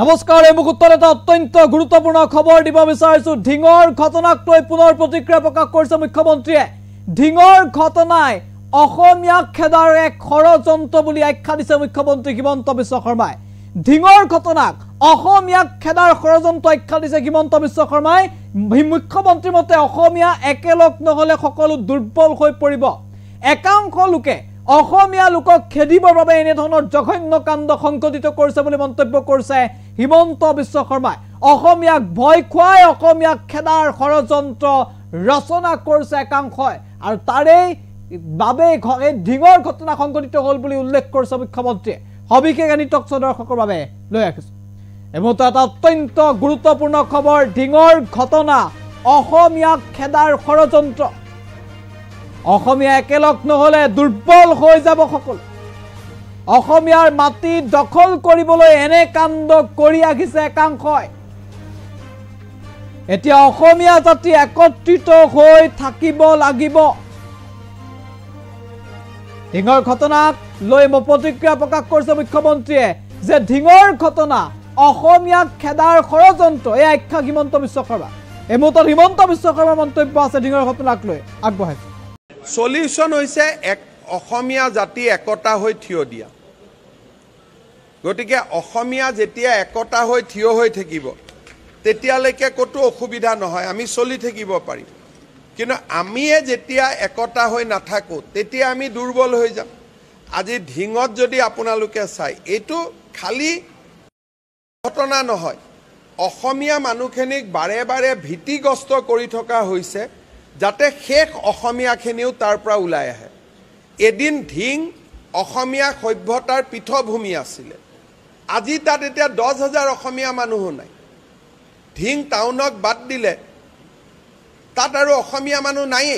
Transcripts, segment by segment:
নমস্কাৰ এই মুহূৰ্তত এটা অত্যন্ত গুৰুত্বপূৰ্ণ খবৰ দিব বিচাৰিছো ঢিঙৰ ঘটনাক লৈ পুনৰ প্ৰতিক্ৰিয়া প্ৰকাশ কৰিছে মুখ্যমন্ত্ৰীয়ে ঢিঙৰ ঘটনাই অসমীয়া খেদাৰ এক ষড়যন্ত্ৰ বুলি আখ্যা দিছে মুখ্যমন্ত্ৰী হিমন্ত বিশ্ব শৰ্মাই ঢিঙৰ ঘটনাক অসমীয়া খেদাৰ ষড়যন্ত্ৰ আখ্যা দিছে হিমন্ত বিশ্ব শৰ্মাই মুখ্যমন্ত্ৰীৰ মতে অসমীয়া একেলগ নহলে সকলো দুৰ্বল হৈ পৰিব একাংশ লোকে অসমীয়া লোকক খেদিবৰ বাবে এনে ধৰণৰ জঘন্য কাণ্ড সংঘটিত কৰিছে বুলি মন্তব্য কৰিছে হিমন্ত বিশ্ব শৰ্মাই অসমীয়াক ভয় খুৱাই অসমীয়া খেদাৰ ষড়যন্ত্ৰ ৰচনা কৰিছে একাংশই আৰু তাৰে বাবে ঢিঙৰ ঘটনা সংঘটিত হ'ল বুলি উল্লেখ কৰিছে মুখ্যমন্ত্ৰীয়ে সবিশেষ আনি টকছ দৰ্শকৰ বাবে লৈ আহিছো এমতো এটা অত্যন্ত গুৰুত্বপূৰ্ণ খবৰ ঢিঙৰ ঘটনা অসমীয়া খেদাৰ ষড়যন্ত্ৰ অসমীয়া একেলগ নহলে দুৰ্বল হৈ যাব সকলো অসমীয়াৰ মাটি দখল কৰিবলৈ এনে কাণ্ড কৰি আহিছে একাংশই এতিয়া অসমীয়া জাতি একত্ৰিত হৈ থাকিব লাগিব ঢিঙৰ ঘটনাক লৈ প্ৰতিক্ৰিয়া প্ৰকাশ কৰিছে মুখ্যমন্ত্ৰীয়ে যে ঢিঙৰ ঘটনা অসমীয়া খেদাৰ ষড়যন্ত্ৰ এই আখ্যা হিমন্ত বিশ্ব শৰ্মা এই মুহূৰ্তত হিমন্ত বিশ্ব শৰ্মাৰ মন্তব্য আছে ঢিঙৰ ঘটনাক লৈ আগবঢ়াইছে সলিউশন হৈছে এক অসমীয়া জাতি একতা হৈ থিয় দিয়া গতিকে অসমীয়া যেতিয়া একতা হৈ থিয় হৈ থাকিব তেতিয়ালৈকে কতো অসুবিধা নহয় আমি চলি থাকিব পাৰিম কিন্তু আমিয়ে যেতিয়া একতা হৈ নাথাকো তেতিয়া আমি দুৰ্বল হৈ যাম আজি ঢিঙত যদি আপোনালোকে চাই এইটো খালি ঘটনা নহয় অসমীয়া মানুহখিনিক বাৰে বাৰে ভীতিগ্ৰস্ত কৰি থকা হৈছে যাতে শেষ অসমীয়াখিনিও তাৰ পৰা ওলাই আহে এদিন ঢিং অসমীয়া সভ্যতাৰ পীঠভূমি আছিল আজি তাত এতিয়া 10,000 অসমীয়া মানুহ নাই ঢিং টাউনক বাদ দিলে তাত আৰু অসমীয়া মানুহ নাই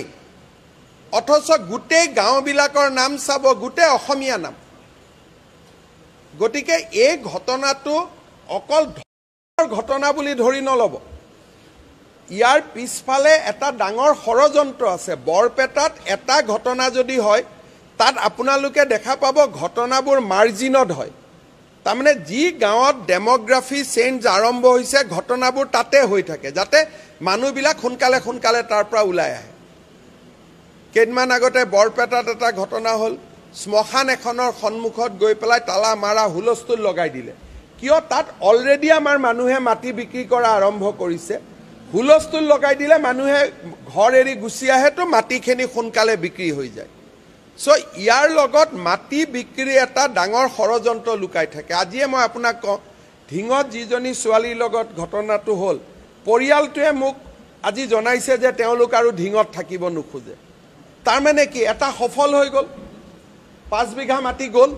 অথচ গোটেই গাঁওবিলাকৰ নাম চাব গোটেই অসমীয়া নাম গতিকে এই ঘটনাটো অকল ঘটনা বুলি ধৰি নলব ইয়াৰ পিছফালে এটা ডাঙৰ ষড়যন্ত্ৰ আছে বৰপেটাত এটা ঘটনা যদি হয় তাত আপোনালোকে দেখা পাব ঘটনাবোৰ মাৰ্জিনত হয় তাৰমানে যি গাঁৱত ডেমোগ্ৰাফি চেঞ্জ আৰম্ভ হৈছে ঘটনাবোৰ তাতে হৈ থাকে যাতে মানুহবিলাক সোনকালে সোনকালে তাৰ পৰা ওলাই আহে কেইদিনমান আগতে বৰপেটাত এটা ঘটনা হ'ল শ্মশান এখনৰ সন্মুখত গৈ পেলাই তালা মাৰা হুলস্থুল লগাই দিলে কিয় তাত অলৰেডি আমাৰ মানুহে মাটি বিক্ৰী কৰা আৰম্ভ কৰিছে হুলস্থুল লগাই দিলে মানুহে ঘৰ এৰি গুচি আহে তো মাটিখিনি সোনকালে বিক্ৰী হৈ যায় সো ইয়াৰ লগত মাটি বিক্ৰী এটা ডাঙৰ ষড়যন্ত্ৰ লুকাই থাকে আজিয়ে মই আপোনাক কওঁ ঢিঙত যিজনী ছোৱালীৰ লগত ঘটনাটো হ'ল পৰিয়ালটোৱে মোক আজি জনাইছে যে তেওঁলোক আৰু ঢিঙত থাকিব নোখোজে তাৰমানে কি এটা সফল হৈ গ'ল 5 বিঘা মাটি গ'ল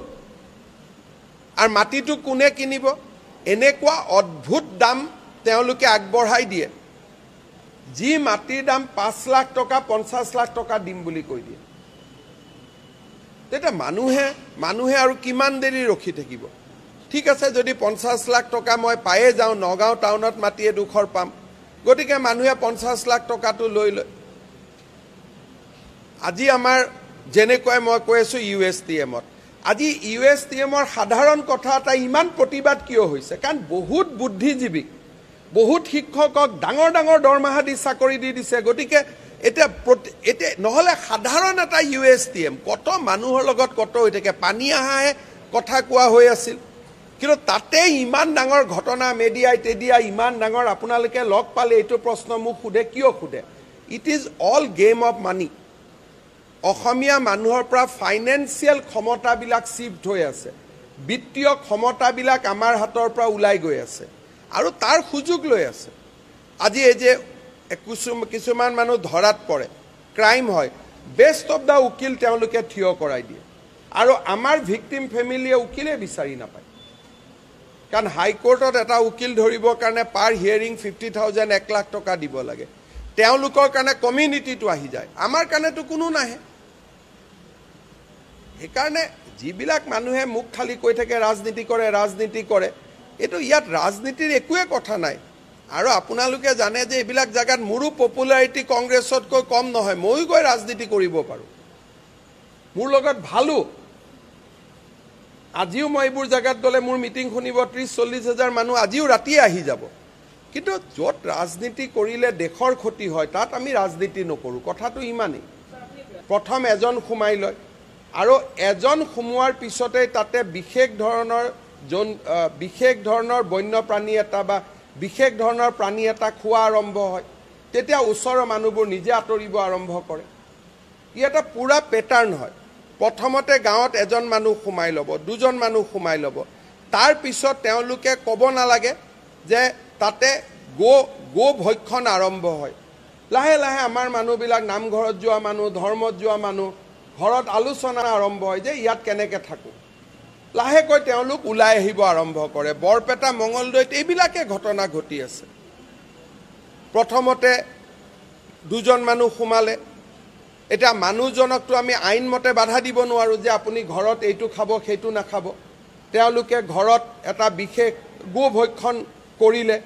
আৰু মাটিটো কোনে কিনিব এনেকুৱা অদ্ভুত দাম তেওঁলোকে আগবঢ়াই দিয়ে যি মাটিৰ দাম 5 লাখ টকা 50 লাখ টকা দিম বুলি কৈ দিয়ে তেতিয়া মানুহে আৰু কিমান দেৰি ৰখি থাকিব ঠিক আছে যদি 50 লাখ টকা মই পায়ে যাওঁ নগাঁও টাউনত মাটি এডোখৰ পাম গতিকে মানুহে 50 লাখ টকাটো লৈ লয় আজি আমাৰ যেনেকৈ মই কৈ আছো ইউএছটিএমত আজি ইউএছটিএমৰ সাধাৰণ কথা এটা ইমান প্ৰতিবাদ কিয় হৈছে কাৰণ বহুত বুদ্ধিজীৱী বহুত শিক্ষকক ডাঙৰ ডাঙৰ দৰমহা দি চাকৰি দি দিছে গতিকে এটা নহলে সাধাৰণ এটা ইউএছটিএম কত মানুহৰ লগত কত হৈ থাকে পানী আহাহে কথা কোৱা হৈ আছিল কিন্তু তাতে ইমান ডাঙৰ ঘটনা মিডিয়াই তেদিয়া ইমান ডাঙৰ আপোনালোকে লগ পালে এইটো প্ৰশ্ন মোক খুদে কিয় খুদে it is all game of money Asomiya মানুহৰ পৰা ফাইনেন্সিয়েল ক্ষমতাবিলাক শিফ্ট হৈ আছে বিত্তীয় ক্ষমতাবিলাক আমাৰ হাতৰ পৰা ওলাই গৈ আছে আৰু তাৰ সুযোগ লৈ আছে আজি এই যে কিছুমান মানুহ ধৰাত পৰে ক্ৰাইম হয় বেষ্ট অফ দা উকিল তেওঁলোকে থিয় কৰাই দিয়ে আৰু আমাৰ ভিকটিম ফেমিলিয়ে উকিলে বিচাৰি নাপায় কাৰণ হাইকোৰ্টত এটা উকিল ধৰিবৰ কাৰণে পাৰ হিয়াৰিং 50,000 1 লাখ টকা দিব লাগে তেওঁলোকৰ কাৰণে কমিউনিটিটো আহি যায় আমাৰ কাৰণেতো কোনো নাহে সেইকাৰণে যিবিলাক মানুহে মুখ খালি কৈ থাকে ৰাজনীতি কৰে এইটো ইয়াত ৰাজনীতিৰ একোৱে কথা নাই আৰু আপোনালোকে জানে যে এইবিলাক জাগাত মোৰো পপুলাৰিটি কংগ্ৰেছতকৈ কম নহয় মই গৈ ৰাজনীতি কৰিব পাৰো মোৰ লগত ভালো আজিও মই এইবোৰ জায়গাত গ'লে মোৰ মিটিং শুনিব 30-40 হাজাৰ মানুহ আজিও ৰাতিয়ে আহি যাব কিন্তু য'ত ৰাজনীতি কৰিলে দেশৰ ক্ষতি হয় তাত আমি ৰাজনীতি নকৰোঁ কথাটো ইমানেই প্ৰথম এজন সোমাই লয় আৰু এজন সোমোৱাৰ পিছতে তাতে বিশেষ ধৰণৰ বন্যপ্ৰাণী এটা বা বিশেষ ধৰণৰ প্ৰাণী এটা খোৱা আৰম্ভ হয় তেতিয়া ওচৰৰ মানুহবোৰ নিজে আঁতৰিব আৰম্ভ কৰে ই এটা পুৰা পেটাৰ্ণ হয় প্ৰথমতে গাঁৱত এজন মানুহ সোমাই ল'ব দুজন মানুহ সোমাই ল'ব তাৰ পিছত তেওঁলোকে ক'ব নালাগে যে তাতে গো ভক্ষণ আৰম্ভ হয় লাহে লাহে আমাৰ মানুহবিলাক নামঘৰত যোৱা মানুহ ধৰ্মত যোৱা মানুহ ঘৰত আলোচনা আৰম্ভ হয় যে ইয়াত কেনেকৈ থাকোঁ লাহেকৈ তেওঁলোক ওলাই আহিব আৰম্ভ কৰে বৰপেটা মঙলদৈত এইবিলাকে ঘটনা ঘটি আছে প্ৰথমতে দুজন মানুহ সোমালে এটা মানুহজনকতো আমি আইনমতে বাধা দিব নোৱাৰোঁ যে আপুনি ঘৰত এইটো খাব সেইটো নাখাব তেওঁলোকে ঘৰত এটা বিশেষ গো ভক্ষণ কৰিলে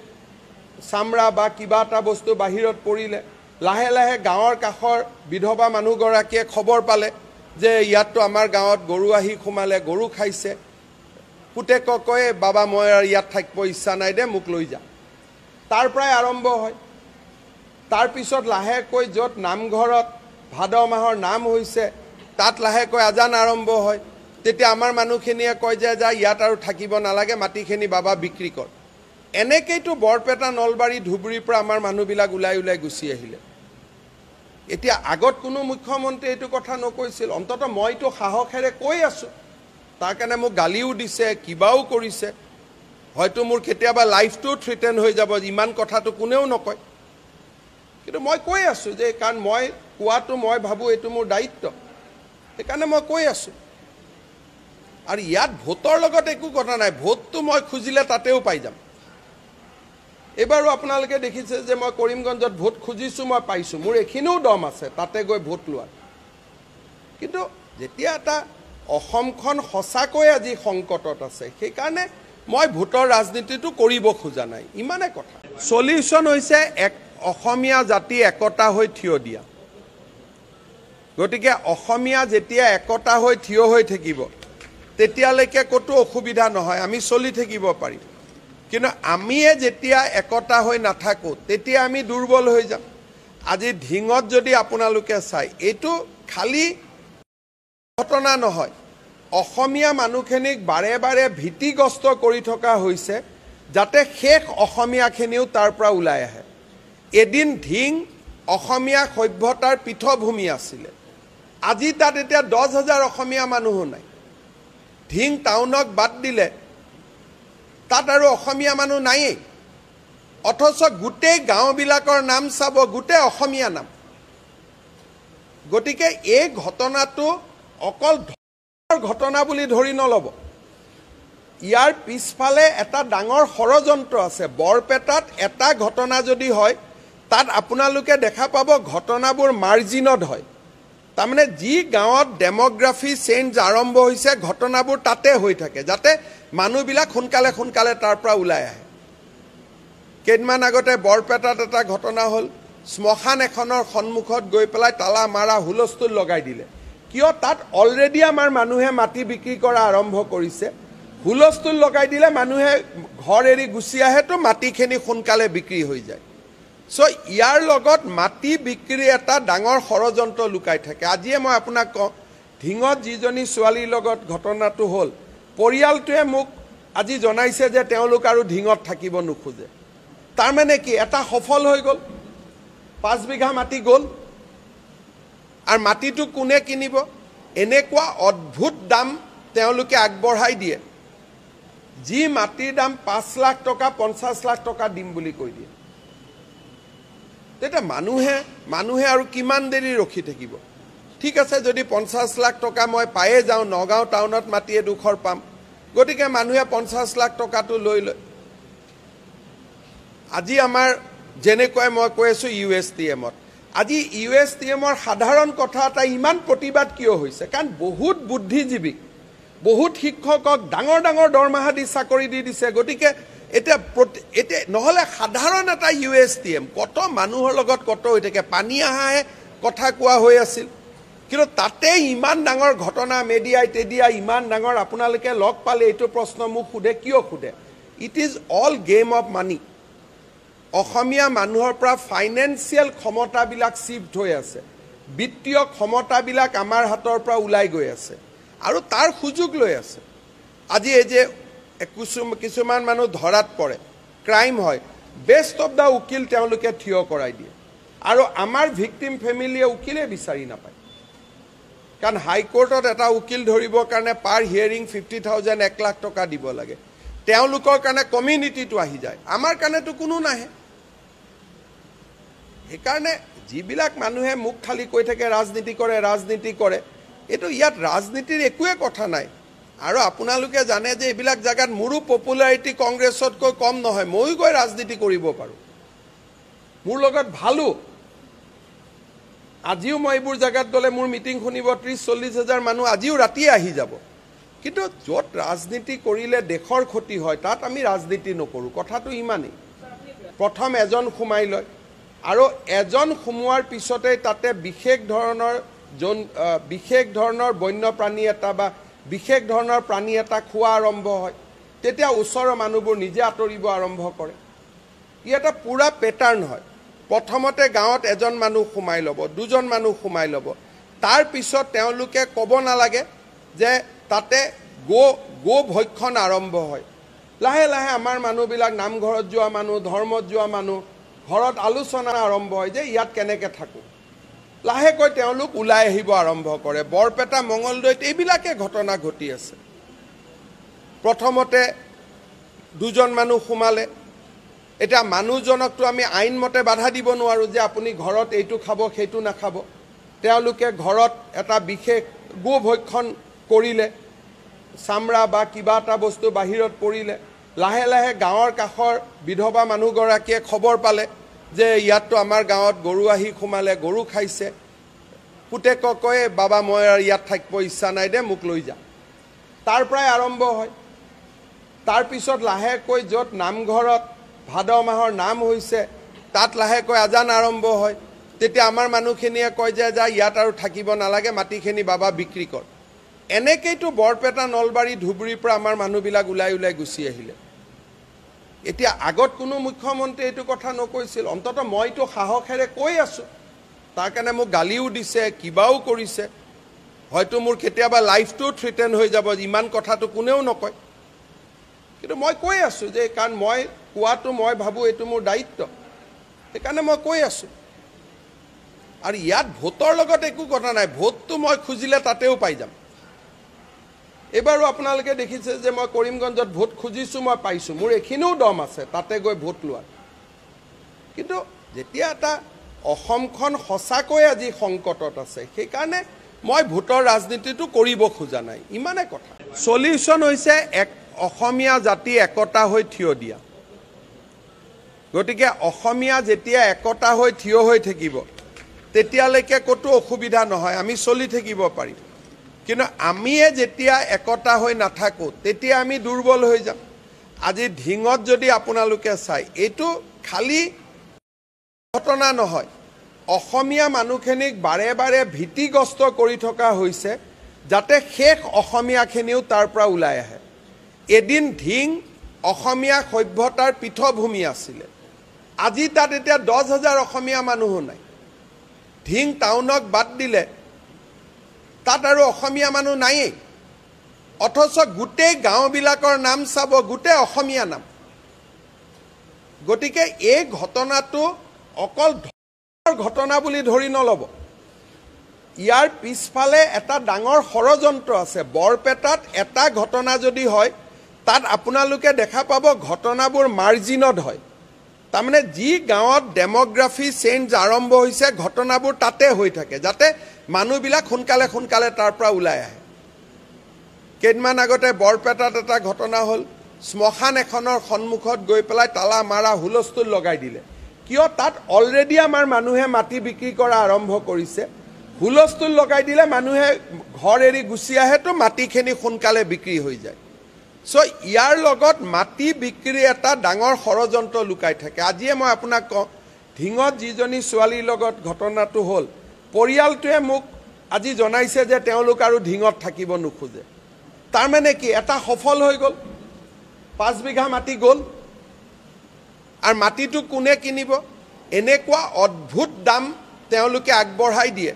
চামৰা বা কিবা এটা বস্তু বাহিৰত পৰিলে লাহে লাহে গাঁৱৰ কাষৰ বিধৱা মানুহগৰাকীয়ে খবৰ পালে যে ইয়াততো আমাৰ গাঁৱত গৰু আহি সোমালে গৰু খাইছে পুতেকক কয় বাবা মই আৰু ইয়াত থাকিব ইচ্ছা নাই দে মোক লৈ যা তাৰ পৰাই আৰম্ভ হয় তাৰপিছত লাহেকৈ য'ত নামঘৰত ভাদ মাহৰ নাম হৈছে তাত লাহেকৈ আজান আৰম্ভ হয় তেতিয়া আমাৰ মানুহখিনিয়ে কয় যে যা ইয়াত আৰু থাকিব নালাগে মাটিখিনি বাবা বিক্ৰী কৰ এনেকৈতো বৰপেটা নলবাৰী ধুবুৰীৰ পৰা আমাৰ মানুহবিলাক ওলাই গুচি আহিলে এতিয়া আগত কোনো মুখ্যমন্ত্ৰী এইটো কথা নকৈছিল অন্তত মইতো সাহসেৰে কৈ আছোঁ তাৰ কাৰণে মোক গালিও দিছে কিবাও কৰিছে হয়তো মোৰ কেতিয়াবা লাইফটো থ্ৰেটেন হৈ যাব ইমান কথাটো কোনেও নকয় কিন্তু মই কৈ আছোঁ যে কাৰণ মই কোৱাটো মই ভাবোঁ এইটো মোৰ দায়িত্ব সেইকাৰণে মই কৈ আছোঁ আৰু ইয়াত ভোটৰ লগত একো কথা নাই ভোটটো মই খুজিলে তাতেও পাই যাম এইবাৰো আপোনালোকে দেখিছে যে মই কৰিমগঞ্জত ভোট খুজিছোঁ মই পাইছোঁ মোৰ এইখিনিও দম আছে তাতে গৈ ভোট লোৱাৰ কিন্তু যেতিয়া এটা অসমখন সঁচাকৈ আজি সংকটত আছে সেইকাৰণে মই ভোটৰ ৰাজনীতিটো কৰিব খোজা নাই ইমানে কথা সলিউশ্যন হৈছে অসমীয়া জাতি একতা হৈ থিয় দিয়া গতিকে অসমীয়া যেতিয়া একতা হৈ থিয় হৈ থাকিব তেতিয়ালৈকে ক'তো অসুবিধা নহয় আমি চলি থাকিব পাৰিম কিন্তু আমিয়ে যেতিয়া একতা হৈ নাথাকোঁ তেতিয়া আমি দুৰ্বল হৈ যাম আজি ঢিঙত যদি আপোনালোকে চাই এইটো খালি ঘটনা নহয় অসমীয়া মানুহখিনিক বাৰে বাৰে ভীতিগ্ৰস্ত কৰি থকা হৈছে যাতে শেষ অসমীয়াখিনিও তাৰ পৰা ওলাই আহে এদিন ঢিং অসমীয়া সভ্যতাৰ পীঠভূমি আছিলে আজি তাত এতিয়া 10,000 অসমীয়া মানুহো নাই ঢিং টাউনক বাদ দিলে তাত আৰু অসমীয়া মানুহ নায়েই অথচ গোটেই গাঁওবিলাকৰ নাম চাব গোটেই অসমীয়া নাম গতিকে এই ঘটনাটো অকল ঘটনা বুলি ধৰি নল'ব ইয়াৰ পিছফালে এটা ডাঙৰ ষড়যন্ত্ৰ আছে বৰপেটাত এটা ঘটনা যদি হয় তাত আপোনালোকে দেখা পাব ঘটনাবোৰ মাৰ্জিনত হয় তাৰমানে যি গাঁৱত ডেমোগ্ৰাফি চেঞ্জ আৰম্ভ হৈছে ঘটনাবোৰ তাতে হৈ থাকে যাতে মানুহবিলাক সোনকালে তাৰ পৰা ওলাই আহে কেইদিনমান আগতে বৰপেটাত এটা ঘটনা হ'ল শ্মশান এখনৰ সন্মুখত গৈ পেলাই তালা মাৰা হুলস্থুল লগাই দিলে কিয় তাত অলৰেডি আমাৰ মানুহে মাটি বিক্ৰী কৰা আৰম্ভ কৰিছে হুলস্থুল লগাই দিলে মানুহে ঘৰ এৰি গুচি আহে তো মাটিখিনি সোনকালে বিক্ৰী হৈ যায় সো ইয়াৰ লগত মাটি বিক্ৰী এটা ডাঙৰ ষড়যন্ত্ৰ লুকাই থাকে আজিয়ে মই আপোনাক কওঁ ঢিঙত যিজনী ছোৱালীৰ লগত ঘটনাটো হ'ল পৰিয়ালটোৱে মোক আজি জনাইছে যে তেওঁলোক আৰু ঢিঙত থাকিব নোখোজে তাৰমানে কি এটা সফল হৈ গ'ল 5 বিঘা মাটি গ'ল আৰু মাটিটো কোনে কিনিব এনেকুৱা অদ্ভুত দাম তেওঁলোকে আগবঢ়াই দিয়ে যি মাটিৰ দাম 5 লাখ টকা 50 লাখ টকা দিম বুলি কৈ দিয়ে তেতিয়া মানুহে আৰু কিমান দেৰি ৰখি থাকিব ঠিক আছে যদি 50 লাখ টকা মই পায়ে যাওঁ নগাঁও টাউনত মাটি এডোখৰ পাম গতিকে মানুহে 50 লাখ টকাটো লৈ লয় আজি আমাৰ যেনেকৈ মই কৈ আছোঁ USTMত আজি USTMৰ সাধাৰণ কথা এটা ইমান প্ৰতিবাদ কিয় হৈছে কাৰণ বহুত বুদ্ধিজীৱীক বহুত শিক্ষকক ডাঙৰ দৰমহা দি চাকৰি দি দিছে গতিকে এটা নহ'লে সাধাৰণ এটা USTM কত মানুহৰ লগত কত হৈ থাকে পানী আহাহে কথা কোৱা হৈ আছিল কিন্তু তাতে ইমান ডাঙৰ ঘটনা মিডিয়াই তেডিয়া ইমান ডাঙৰ আপোনালোকে লগ পালে এইটো প্ৰশ্ন মোক সোধে কিয় সোধে it is all game of money Asomiya মানুহৰ পৰা ফাইনেন্সিয়েল ক্ষমতাবিলাক শিফ্ট হৈ আছে বিত্তীয় ক্ষমতাবিলাক আমাৰ হাতৰ পৰা ওলাই গৈ আছে আৰু তাৰ সুযোগ লৈ আছে আজি এই যে কিছুমান মানুহ ধৰাত পৰে ক্ৰাইম হয় বেষ্ট অফ দ্য উকিল তেওঁলোকে থিয় কৰাই দিয়ে আৰু আমাৰ ভিক্টিম ফেমিলিয়ে উকিলে বিচাৰি নাপায় কাৰণ হাইকোৰ্টত এটা উকিল ধৰিবৰ কাৰণে পাৰ হিয়াৰিং 50,000 1 লাখ টকা দিব লাগে তেওঁলোকৰ কাৰণে কমিউনিটিটো আহি যায় আমাৰ কাৰণেতো কোনো নাহে সেইকাৰণে যিবিলাক মানুহে মুখ খালি কৈ থাকে ৰাজনীতি কৰে এইটো ইয়াত ৰাজনীতিৰ একোৱে কথা নাই আৰু আপোনালোকে জানে যে এইবিলাক জাগাত মোৰো পপুলাৰিটি কংগ্ৰেছতকৈ কম নহয় ময়ো গৈ ৰাজনীতি কৰিব পাৰোঁ মোৰ লগত ভালো আজিও মই এইবোৰ জাগাত গ'লে মোৰ মিটিং শুনিব 30-40 হাজাৰ মানুহ আজিও ৰাতিয়ে আহি যাব কিন্তু য'ত ৰাজনীতি কৰিলে দেশৰ ক্ষতি হয় তাত আমি ৰাজনীতি নকৰোঁ কথাটো ইমানেই প্ৰথম এজন সোমাই লয় আৰু এজন সোমোৱাৰ পিছতে তাতে বিশেষ ধৰণৰ বন্যপ্ৰাণী এটা বা বিশেষ ধৰণৰ প্ৰাণী এটা খোৱা আৰম্ভ হয় তেতিয়া ওচৰৰ মানুহবোৰ নিজে আঁতৰিব আৰম্ভ কৰে ই এটা পুৰা পেটাৰ্ণ হয় প্ৰথমতে গাঁৱত এজন মানুহ সোমাই ল'ব দুজন মানুহ সোমাই ল'ব তাৰ পিছত তেওঁলোকে ক'ব নালাগে যে তাতে গো ভক্ষণ আৰম্ভ হয় লাহে লাহে আমাৰ মানুহবিলাক নামঘৰত যোৱা মানুহ ধৰ্মত যোৱা মানুহ ঘৰত আলোচনা আৰম্ভ হয় যে ইয়াত কেনেকৈ থাকোঁ লাহেকৈ তেওঁলোক ওলাই আহিব আৰম্ভ কৰে বৰপেটা মঙলদৈত এইবিলাকে ঘটনা ঘটি আছে প্ৰথমতে দুজন মানুহ সোমালে এটা মানুহজনকতো আমি আইনমতে বাধা দিব নোৱাৰোঁ যে আপুনি ঘৰত এইটো খাব সেইটো নাখাব তেওঁলোকে ঘৰত এটা বিশেষ গো ভক্ষণ কৰিলে চামৰা বা কিবা এটা বস্তু বাহিৰত পৰিলে লাহে লাহে গাঁৱৰ কাষৰ বিধৱা মানুহগৰাকীয়ে খবৰ পালে যে ইয়াততো আমাৰ গাঁৱত গৰু আহি সোমালে গৰু খাইছে পুতেকক কয় বাবা মই আৰু ইয়াত থাকিব ইচ্ছা নাই দে মোক লৈ যা তাৰ পৰাই আৰম্ভ হয় তাৰপিছত লাহেকৈ য'ত নামঘৰত ভাদ মাহৰ নাম হৈছে তাত লাহেকৈ আজান আৰম্ভ হয় তেতিয়া আমাৰ মানুহখিনিয়ে কয় যে যা ইয়াত আৰু থাকিব নালাগে মাটিখিনি বাবা বিক্ৰী কৰ এনেকৈতো বৰপেটা নলবাৰী ধুবুৰীৰ পৰা আমাৰ মানুহবিলাক ওলাই গুচি আহিলে এতিয়া আগত কোনো মুখ্যমন্ত্ৰী এইটো কথা নকৈছিল অন্তত মইতো সাহসেৰে কৈ আছোঁ তাৰ কাৰণে মোক গালিও দিছে কিবাও কৰিছে হয়তো মোৰ কেতিয়াবা লাইফটো থ্ৰেটেন হৈ যাব ইমান কথাটো কোনেও নকয় কিন্তু মই কৈ আছোঁ যে কাৰণ মই কোৱাটো মই ভাবোঁ এইটো মোৰ দায়িত্ব সেইকাৰণে মই কৈ আছোঁ আৰু ইয়াত ভোটৰ লগত একো কথা নাই ভোটটো মই খুজিলে তাতেও পাই যাম এবাৰো আপোনালোকে দেখিছে যে মই কৰিমগঞ্জত ভোট খুজিছোঁ মই পাইছোঁ মোৰ এইখিনিও দম আছে তাতে গৈ ভোট লোৱা কিন্তু যেতিয়া এটা অসমখন সঁচাকৈ আজি সংকটত আছে সেইকাৰণে মই ভোটৰ ৰাজনীতিটো কৰিব খোজা নাই ইমানে কথা সলিউশ্যন হৈছে অসমীয়া জাতি একতা হৈ থিয় দিয়া গতিকে অসমীয়া যেতিয়া একতা হৈ থিয় হৈ থাকিব তেতিয়ালৈকে ক'তো অসুবিধা নহয় আমি চলি থাকিব পাৰিম কিন্তু আমিয়ে যেতিয়া একতা হৈ নাথাকোঁ তেতিয়া আমি দুৰ্বল হৈ যাম আজি ঢিঙত যদি আপোনালোকে চাই এইটো খালি ঘটনা নহয় অসমীয়া মানুহখিনিক বাৰে বাৰে ভীতিগ্ৰস্ত কৰি থকা হৈছে যাতে শেষ অসমীয়াখিনিও তাৰ পৰা ওলাই আহে এদিন ঢিং অসমীয়া সভ্যতাৰ পীঠভূমি আছিলে আজি তাত এতিয়া 10,000 অসমীয়া মানুহো নাই ঢিং টাউনক বাদ দিলে তাত আৰু অসমীয়া মানুহ নায়েই অথচ গোটেই গাঁওবিলাকৰ নাম চাব গোটেই অসমীয়া নাম গতিকে এই ঘটনাটো অকল ঘটনা বুলি ধৰি নল'ব ইয়াৰ পিছফালে এটা ডাঙৰ ষড়যন্ত্ৰ আছে বৰপেটাত এটা ঘটনা যদি হয় তাত আপোনালোকে দেখা পাব ঘটনাবোৰ মাৰ্জিনত হয় তাৰমানে যি গাঁৱত ডেমোগ্ৰাফি চেঞ্জ আৰম্ভ হৈছে ঘটনাবোৰ তাতে হৈ থাকে যাতে মানুহবিলাক সোনকালে তাৰ পৰা ওলাই আহে কেইদিনমান আগতে বৰপেটাত এটা ঘটনা হ'ল শ্মশান এখনৰ সন্মুখত গৈ পেলাই তালা মাৰা হুলস্থুল লগাই দিলে কিয় তাত অলৰেডি আমাৰ মানুহে মাটি বিক্ৰী কৰা আৰম্ভ কৰিছে হুলস্থুল লগাই দিলে মানুহে ঘৰ এৰি গুচি আহেতো মাটিখিনি সোনকালে বিক্ৰী হৈ যায় সো ইয়াৰ লগত মাটি বিক্ৰী এটা ডাঙৰ ষড়যন্ত্ৰ লুকাই থাকে আজিয়ে মই আপোনাক কওঁ ঢিঙত যিজনী ছোৱালীৰ লগত ঘটনাটো হ'ল পৰিয়ালটোৱে মোক আজি জনাইছে যে তেওঁলোক আৰু ঢিঙত থাকিব নোখোজে। তাৰ মানে কি এটা সফল হৈ গ'ল, 5 বিঘা মাটি গ'ল, আৰু মাটিটো কোনে কিনিব? এনেকুৱা অদ্ভুত দাম তেওঁলোকে আগবঢ়াই দিয়ে,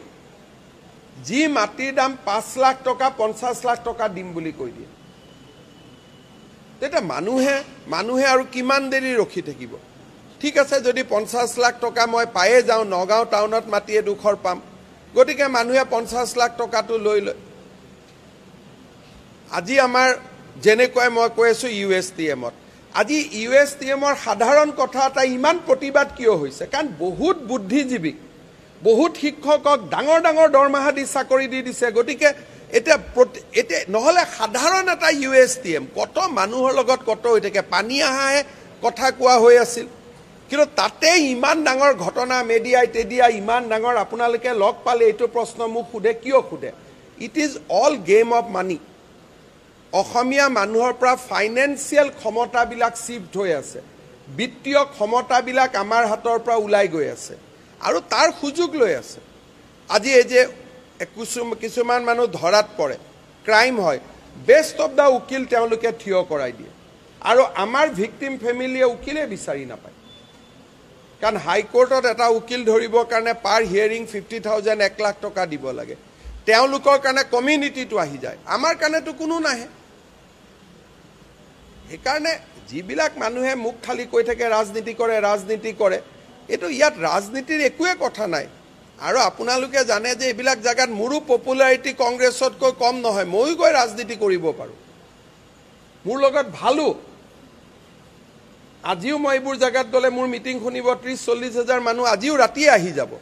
যি মাটিৰ দাম 5 লাখ টকা 50 লাখ টকা দিম বুলি কৈ দিয়ে। তেতিয়া মানুহে আৰু কিমান দেৰি ৰখি থাকিব? ঠিক আছে, যদি 50 লাখ টকা মই পায়ে যাওঁ, নগাঁও টাউনত মাটি এডোখৰ পাম, গতিকে মানুহে 50 লাখ টকাটো লৈ লয়। আজি আমাৰ যেনেকৈ মই কৈ আছোঁ USTMত, আজি USTMৰ সাধাৰণ কথা এটা ইমান প্ৰতিবাদ কিয় হৈছে? কাৰণ বহুত বুদ্ধিজীৱীক, বহুত শিক্ষকক ডাঙৰ ডাঙৰ দৰমহা দি চাকৰি দি দিছে। গতিকে এতিয়া নহ'লে সাধাৰণ এটা USTM কত মানুহৰ লগত কত হৈ থাকে, পানী আহাহে কথা কোৱা হৈ আছিল, কিন্তু তাতে ইমান ডাঙৰ ঘটনা মেডিয়াই তেডিয়া ইমান ডাঙৰ। আপোনালোকে লগ পালে এইটো প্ৰশ্ন মোক সোধে, কিয় সোধে? It is all game of money. Asomiya মানুহৰ পৰা ফাইনেন্সিয়েল ক্ষমতাবিলাক শিফ্ট হৈ আছে, বিত্তীয় ক্ষমতাবিলাক আমাৰ হাতৰ পৰা ওলাই গৈ আছে, আৰু তাৰ সুযোগ লৈ আছে। আজি এই যে কিছুমান মানুহ ধৰাত পৰে, ক্ৰাইম হয়, বেষ্ট অফ দ্য উকিল তেওঁলোকে থিয় কৰাই দিয়ে, আৰু আমাৰ ভিক্টিম ফেমিলিয়ে উকিলে বিচাৰি নাপায়। কাৰণ হাইকোৰ্টত এটা উকিল ধৰিবৰ কাৰণে পাৰ হিয়াৰিং 50,000 1 লাখ টকা দিব লাগে। তেওঁলোকৰ কাৰণে কমিউনিটিটো আহি যায়, আমাৰ কাৰণেতো কোনো নাহে। সেইকাৰণে যিবিলাক মানুহে মুখ খালি কৈ থাকে ৰাজনীতি কৰে, এইটো ইয়াত ৰাজনীতিৰ একোৱে কথা নাই। আৰু আপোনালোকে জানে যে এইবিলাক জাগাত মোৰো পপুলাৰিটি কংগ্ৰেছতকৈ কম নহয়, ময়ো গৈ ৰাজনীতি কৰিব পাৰোঁ, মোৰ লগত ভালো। আজিও মই এইবোৰ জাগাত গ'লে মোৰ মিটিং শুনিব 30-40 হাজাৰ মানুহ আজিও ৰাতিয়ে আহি যাব।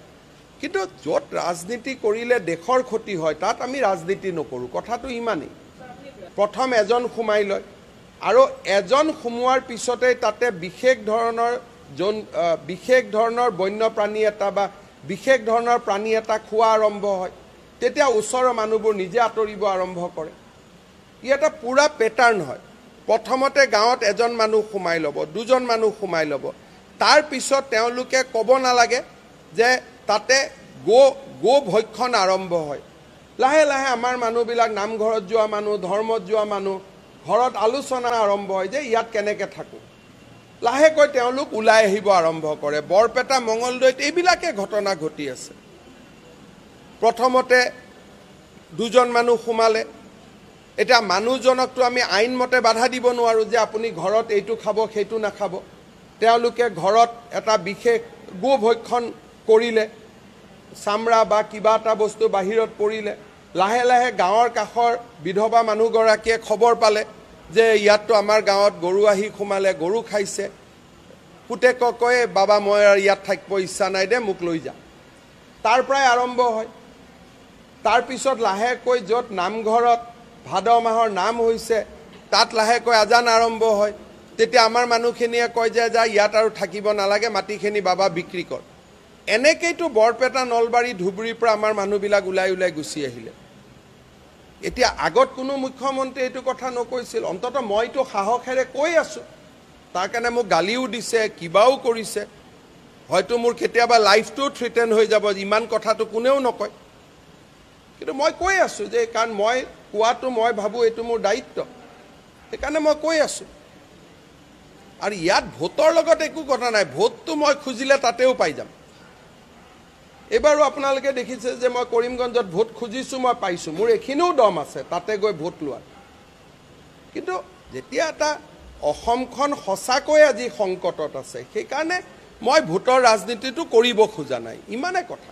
কিন্তু য'ত ৰাজনীতি কৰিলে দেশৰ ক্ষতি হয় তাত আমি ৰাজনীতি নকৰোঁ, কথাটো ইমানেই। প্ৰথম এজন সোমাই লয়, আৰু এজন সোমোৱাৰ পিছতেই তাতে বিশেষ ধৰণৰ বন্যপ্ৰাণী এটা বা বিশেষ ধৰণৰ প্ৰাণী এটা খোৱা আৰম্ভ হয়, তেতিয়া ওচৰৰ মানুহবোৰ নিজে আঁতৰিব আৰম্ভ কৰে। ই এটা পুৰা পেটাৰ্ণ হয়। প্ৰথমতে গাঁৱত এজন মানুহ সোমাই ল'ব, 2জন মানুহ সোমাই ল'ব, তাৰ পিছত তেওঁলোকে ক'ব নালাগে যে তাতে গো ভক্ষণ আৰম্ভ হয়। লাহে লাহে আমাৰ মানুহবিলাক নামঘৰত যোৱা মানুহ, ধৰ্মত যোৱা মানুহ, ঘৰত আলোচনা আৰম্ভ হয় যে ইয়াত কেনেকৈ থাকোঁ। লাহেকৈ তেওঁলোক ওলাই আহিব আৰম্ভ কৰে। বৰপেটা, মঙলদৈত এইবিলাকে ঘটনা ঘটি আছে। প্ৰথমতে 2জন মানুহ সোমালে, এতিয়া মানুহজনকতো আমি আইনমতে বাধা দিব নোৱাৰোঁ যে আপুনি ঘৰত এইটো খাব সেইটো নাখাব। তেওঁলোকে ঘৰত এটা বিশেষ গো ভক্ষণ কৰিলে, চামৰা বা কিবা এটা বস্তু বাহিৰত পৰিলে। লাহে লাহে গাঁৱৰ কাষৰ বিধৱা মানুহগৰাকীয়ে খবৰ পালে যে ইয়াততো আমাৰ গাঁৱত গৰু আহি সোমালে, গৰু খাইছে। পুতেকক কয়, বাবা মই আৰু ইয়াত থাকিব ইচ্ছা নাই দে, মোক লৈ যা। তাৰ পৰাই আৰম্ভ হয়। তাৰপিছত লাহেকৈ য'ত নামঘৰত ভাদ মাহৰ নাম হৈছে তাত লাহেকৈ আজান আৰম্ভ হয়, তেতিয়া আমাৰ মানুহখিনিয়ে কয় যে যা ইয়াত আৰু থাকিব নালাগে, মাটিখিনি বাবা বিক্ৰী কৰ। এনেকৈতো বৰপেটা, নলবাৰী, ধুবুৰীৰ পৰা আমাৰ মানুহবিলাক ওলাই গুচি আহিলে। এতিয়া আগত কোনো মুখ্যমন্ত্ৰী এইটো কথা নকৈছিল, অন্ততঃ মইতো সাহসেৰে কৈ আছোঁ। তাৰ কাৰণে মোক গালিও দিছে, কিবাও কৰিছে, হয়তো মোৰ কেতিয়াবা লাইফটোও থ্ৰেটেন হৈ যাব, ইমান কথাটো কোনেও নকয়। কিন্তু মই কৈ আছোঁ যে কাৰণ মই কোৱাটো মই ভাবোঁ এইটো মোৰ দায়িত্ব, সেইকাৰণে মই কৈ আছোঁ। আৰু ইয়াত ভোটৰ লগত একো কথা নাই, ভোটটো মই খুজিলে তাতেও পাই যাম। এইবাৰো আপোনালোকে দেখিছে যে মই কৰিমগঞ্জত ভোট খুজিছোঁ, মই পাইছোঁ, মোৰ এইখিনিও দম আছে তাতে গৈ ভোট লোৱাৰ। কিন্তু যেতিয়া এটা অসমখন সঁচাকৈ আজি সংকটত আছে, সেইকাৰণে মই ভোটৰ ৰাজনীতিটো কৰিব খোজা নাই, ইমানে কথা।